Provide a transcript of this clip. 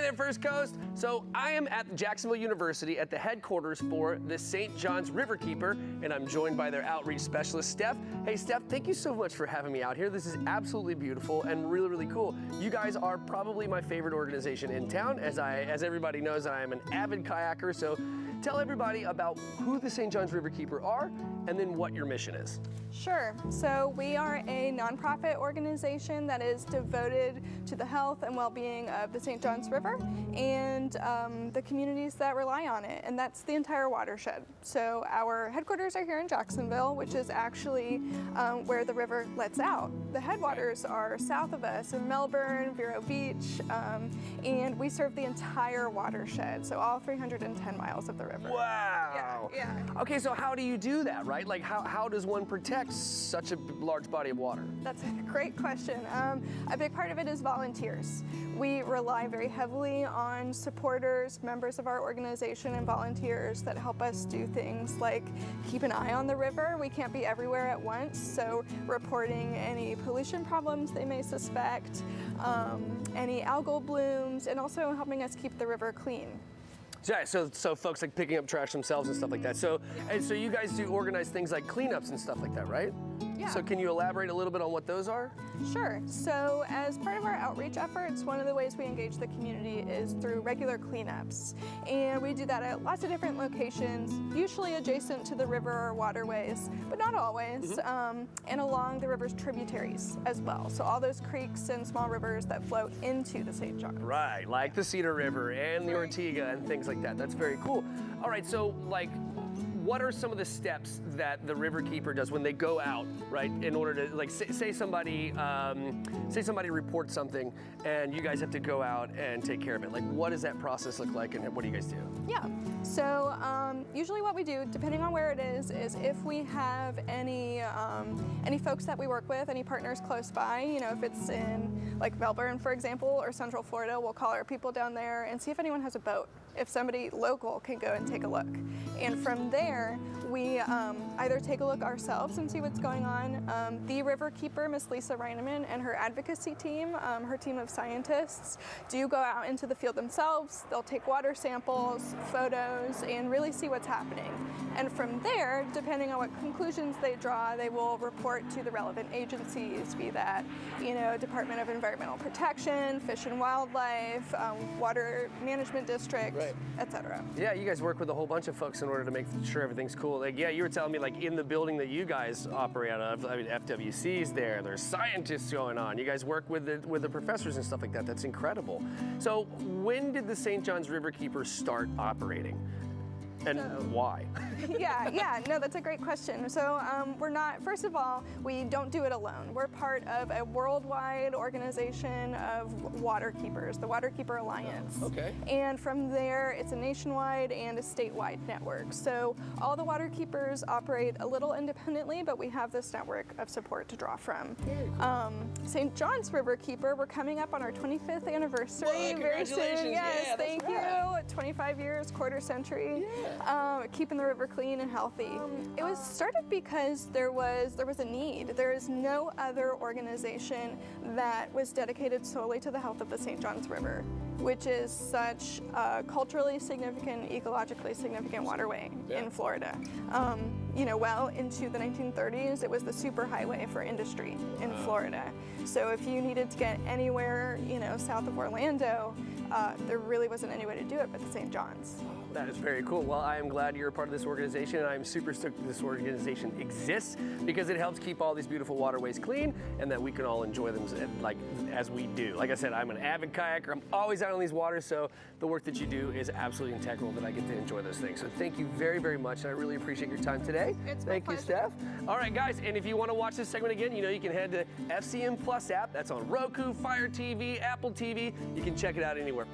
there, First Coast. So I am at Jacksonville University at the headquarters for the St. John's Riverkeeper, and I'm joined by their outreach specialist, Steph. Hey, Steph, thank you so much for having me out here. This is absolutely beautiful and really, really cool. You guys are probably my favorite organization in town. As everybody knows, I am an avid kayaker, so tell everybody about who the St. John's Riverkeeper are and then what your mission is. Sure. So we are a nonprofit organization that is devoted to the health and well-being of the St. John's River and the communities that rely on it, and that's the entire watershed. So our headquarters are here in Jacksonville, which is actually where the river lets out. The headwaters are south of us in Melbourne, Vero Beach, and we serve the entire watershed, so all 310 miles of the river. Wow. Yeah. Okay, so how do you do that, right? Like how does one protect such a large body of water? That's a great question. A big part of it is volunteers. We rely very heavily on supporters, members of our organization, and volunteers that help us do things like keep an eye on the river. We can't be everywhere at once, so reporting any pollution problems they may suspect, any algal blooms, and also helping us keep the river clean. Yeah, so folks like picking up trash themselves and stuff like that. So you guys do organize things like cleanups and stuff like that, right? Yeah. So can you elaborate a little bit on what those are? Sure. So as part of our outreach efforts, one of the ways we engage the community is through regular cleanups. And we do that at lots of different locations, usually adjacent to the river or waterways, but not always, and along the river's tributaries as well. So all those creeks and small rivers that flow into the St. John. Right, like the Cedar River and the Ortega and things like that. That's very cool. All right, so like, what are some of the steps that the Riverkeeper does when they go out, right? In order to, like, say somebody reports something, and you guys have to go out and take care of it. Like, what does that process look like, and what do you guys do? Yeah. So usually, what we do, depending on where it is if we have any folks that we work with, any partners close by, you know, if it's in like Melbourne, for example, or Central Florida, we'll call our people down there and see if anyone has a boat. If somebody local can go and take a look. And from there, we either take a look ourselves and see what's going on. The Riverkeeper, Miss Lisa Reineman, and her advocacy team, her team of scientists, do go out into the field themselves. They'll take water samples, photos, and really see what's happening. And from there, depending on what conclusions they draw, they will report to the relevant agencies, be that, you know, Department of Environmental Protection, Fish and Wildlife, Water Management District, right, etc. Yeah, you guys work with a whole bunch of folks in order to make sure everything's cool. Like, yeah, you were telling me, like, in the building that you guys operate out of, I mean, FWC's there, there's scientists going on. You guys work with the professors and stuff like that. That's incredible. So when did the St. John's Riverkeeper start operating? And why? No, that's a great question. So we're not, first of all, we don't do it alone. We're part of a worldwide organization of waterkeepers, the Waterkeeper Alliance. Okay. And from there, it's a nationwide and a statewide network. So all the waterkeepers operate a little independently, but we have this network of support to draw from. St. John's Riverkeeper, we're coming up on our 25th anniversary. Whoa, very soon. Yes, yeah, thank you. 25 years, quarter century. Yeah. Keeping the river clean and healthy. It was started because there was a need. There is no other organization that was dedicated solely to the health of the St. John's River, which is such a culturally significant, ecologically significant waterway in Florida. You know, well into the 1930s, it was the superhighway for industry in Florida. So if you needed to get anywhere, you know, south of Orlando, there really wasn't any way to do it but the St. John's. That is very cool. Well, I am glad you're a part of this organization, and I'm super stoked that this organization exists because it helps keep all these beautiful waterways clean and that we can all enjoy them like as we do. Like I said, I'm an avid kayaker. I'm always out on these waters, so the work that you do is absolutely integral that I get to enjoy those things. So thank you very, very much, and I really appreciate your time today. Thank you, Steph. All right, guys, and if you want to watch this segment again, you know, you can head to FCM Plus app. That's on Roku, Fire TV, Apple TV. You can check it out anywhere.